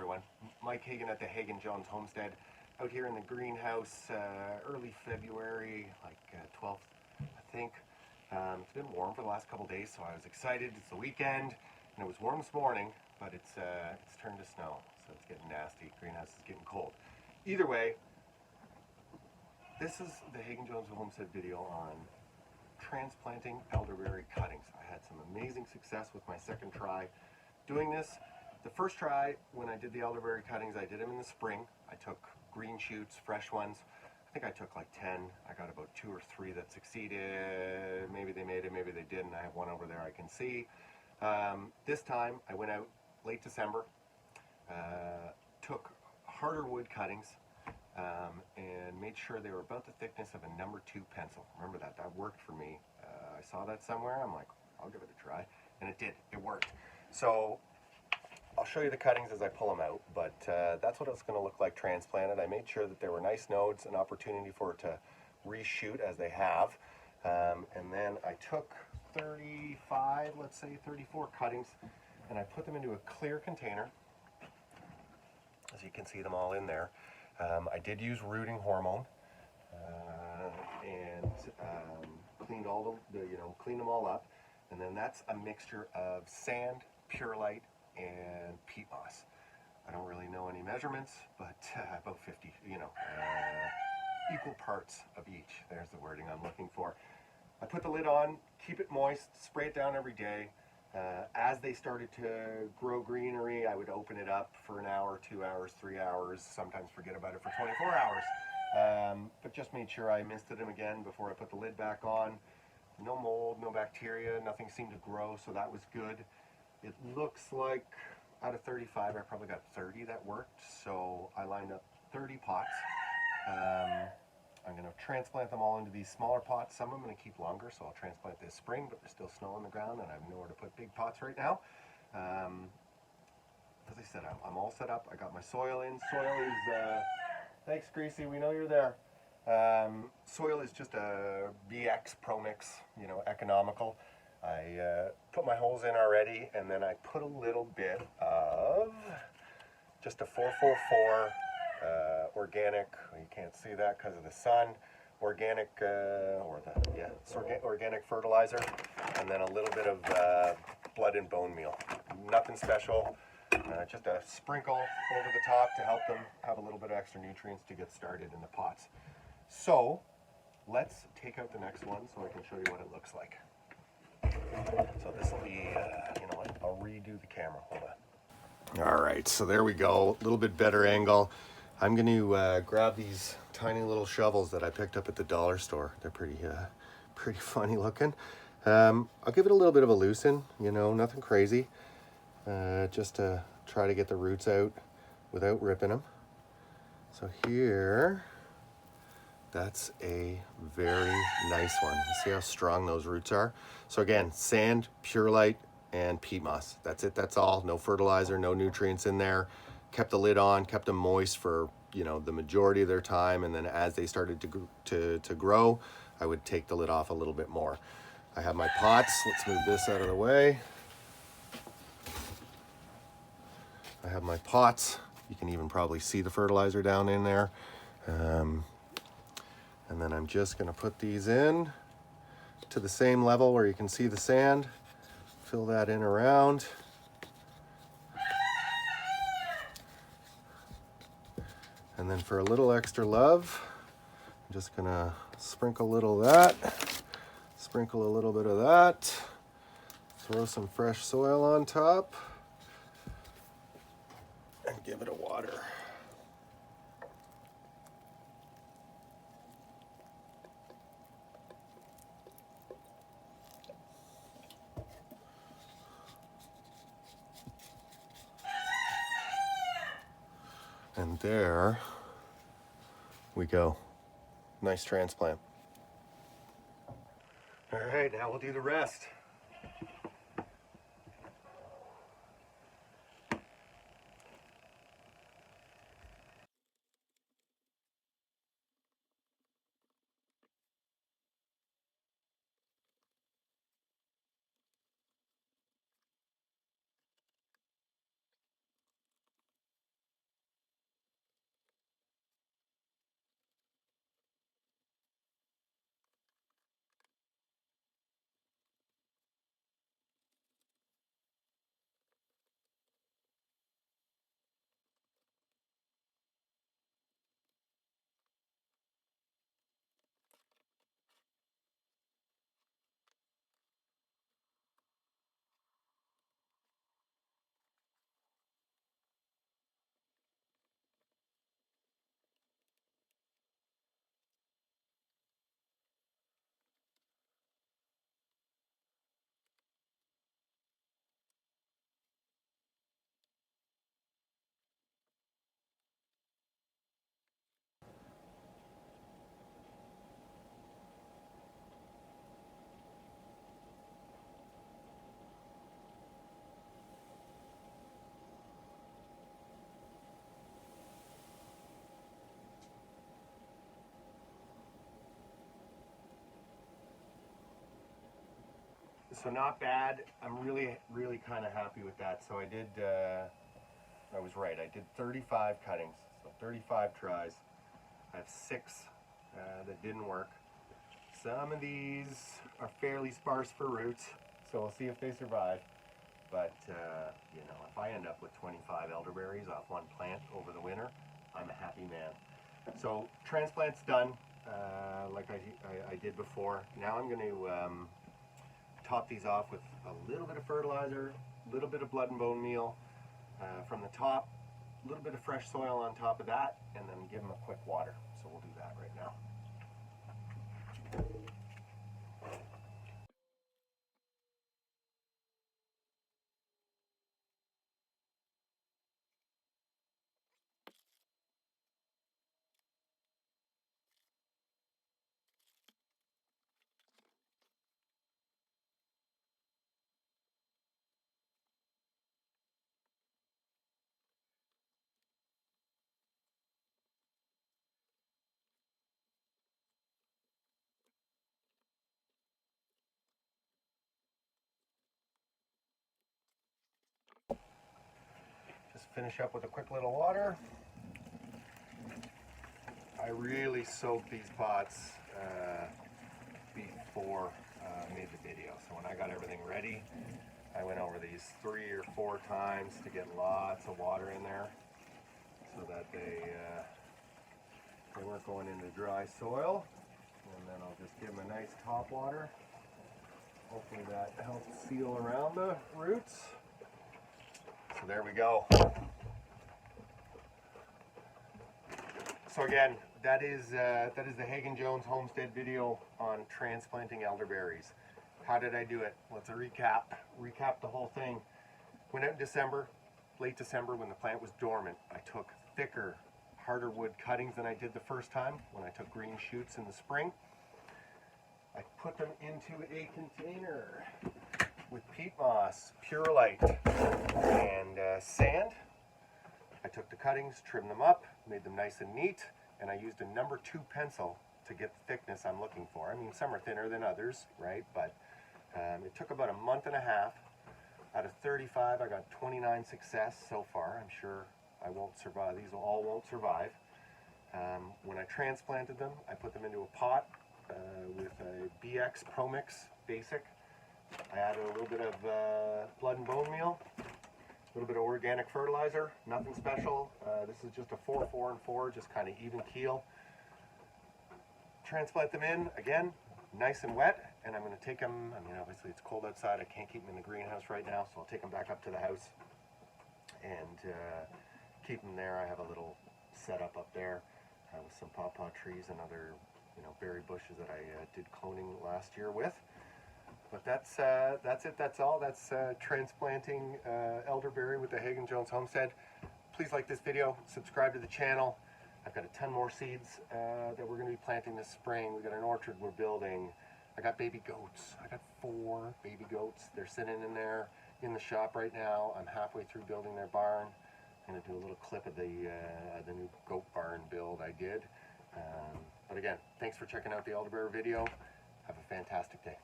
everyone. Mike Hagon at the Hagon Jones Homestead, out here in the greenhouse, early February, like 12th, I think. It's been warm for the last couple days, so I was excited. It's the weekend, and it was warm this morning, but it's turned to snow, so it's getting nasty. Greenhouse is getting cold. Either way, this is the Hagon Jones Homestead video on transplanting elderberry cuttings. I had some amazing success with my second try doing this. The first try, when I did the elderberry cuttings, I did them in the spring. I took green shoots, fresh ones. I think I took like 10. I got about 2 or 3 that succeeded. Maybe they made it, maybe they didn't. I have one over there I can see. This time I went out late December, took harder wood cuttings, and made sure they were about the thickness of a number 2 pencil. Remember that worked for me. I saw that somewhere. I'm like, I'll give it a try, and it did. It worked. So I'll show you the cuttings as I pull them out, but that's what it's going to look like transplanted. I made sure that there were nice nodes, an opportunity for it to reshoot as they have, and then I took 35, let's say 34 cuttings, and I put them into a clear container. As you can see them all in there. I did use rooting hormone, and cleaned all cleaned them all up, and then that's a mixture of sand, perlite, and peat moss. I don't really know any measurements, but about 50, equal parts of each. There's the wording I'm looking for. I put the lid on, keep it moist, spray it down every day. As they started to grow greenery, I would open it up for an hour, 2 hours, 3 hours, sometimes forget about it for 24 hours. But just made sure I misted them again before I put the lid back on. No mold, no bacteria, nothing seemed to grow, so that was good. It looks like out of 35, I probably got 30 that worked, so I lined up 30 pots. I'm going to transplant them all into these smaller pots. Some I'm going to keep longer, so I'll transplant this spring, but there's still snow on the ground, and I have nowhere to put big pots right now. As I said, I'm all set up. I got my soil in. Soil is, thanks Greasy, we know you're there. Soil is just a BX Pro Mix, economical. I put my holes in already, and then I put a little bit of just a 444 organic. You can't see that because of the sun. Organic, organic fertilizer, and then a little bit of blood and bone meal. Nothing special. Just a sprinkle over the top to help them have a little bit of extra nutrients to get started in the pots. So let's take out the next one so I can show you what it looks like. So this will be, I'll redo the camera. Hold on. All right, so there we go. A little bit better angle. I'm going to grab these tiny little shovels that I picked up at the dollar store. They're pretty funny looking. I'll give it a little bit of a loosen, nothing crazy. Just to try to get the roots out without ripping them. So here, that's a very nice one. You see how strong those roots are? So again, sand, perlite, and peat moss. That's it, that's all. No fertilizer, no nutrients in there. Kept the lid on, kept them moist for, the majority of their time, and then as they started to grow, I would take the lid off a little bit more. I have my pots. Let's move this out of the way. I have my pots. You can even probably see the fertilizer down in there. And then I'm just going to put these in to the same level where you can see the sand. Fill that in around. And then for a little extra love, I'm just going to sprinkle a little of that, sprinkle a little bit of that, throw some fresh soil on top, and give it a water. And there we go. Nice transplant. All right, now we'll do the rest. So not bad. I'm really kind of happy with that. So I was right. I did 35 cuttings, so 35 tries. I have 6 that didn't work. Some of these are fairly sparse for roots, so we'll see if they survive. But you know, if I end up with 25 elderberries off one plant over the winter, I'm a happy man. So transplant's done, like I did before. Now I'm going to top these off with a little bit of fertilizer, a little bit of blood and bone meal from the top, a little bit of fresh soil on top of that, and then give them a quick water. So we'll do that right now. Just finish up with a quick little water. I really soaked these pots before I made the video. So when I got everything ready, I went over these 3 or 4 times to get lots of water in there so that they weren't going into dry soil. And then I'll just give them a nice top water. Hopefully that helps seal around the roots. So there we go. So again, that is the Hagon Jones Homestead video on transplanting elderberries. How did I do it? Let's recap the whole thing. Went out in December, late December, when the plant was dormant. I took thicker, harder wood cuttings than I did the first time when I took green shoots in the spring. I put them into a container with peat moss, perlite, and sand. I took the cuttings, trimmed them up, made them nice and neat, and I used a number 2 pencil to get the thickness I'm looking for. I mean, some are thinner than others, right? But it took about a month and a half. Out of 35, I got 29 success so far. I'm sure I won't survive. These all won't survive. When I transplanted them, I put them into a pot with a BX Pro Mix Basic. I added a little bit of blood and bone meal, a little bit of organic fertilizer, nothing special. This is just a 4, 4, and 4, just kind of even keel. Transplant them in, again, nice and wet, and I'm going to take them, I mean, obviously it's cold outside, I can't keep them in the greenhouse right now, so I'll take them back up to the house and keep them there. I have a little setup up there with some pawpaw trees and other, you know, berry bushes that I did cloning last year with. But that's it, that's all. That's transplanting elderberry with the Hagon Jones Homestead. Please like this video, subscribe to the channel. I've got a ton more seeds that we're going to be planting this spring. We've got an orchard we're building. I got baby goats. I got 4 baby goats. They're sitting in there in the shop right now. I'm halfway through building their barn. I'm going to do a little clip of the new goat barn build I did. But again, thanks for checking out the elderberry video. Have a fantastic day.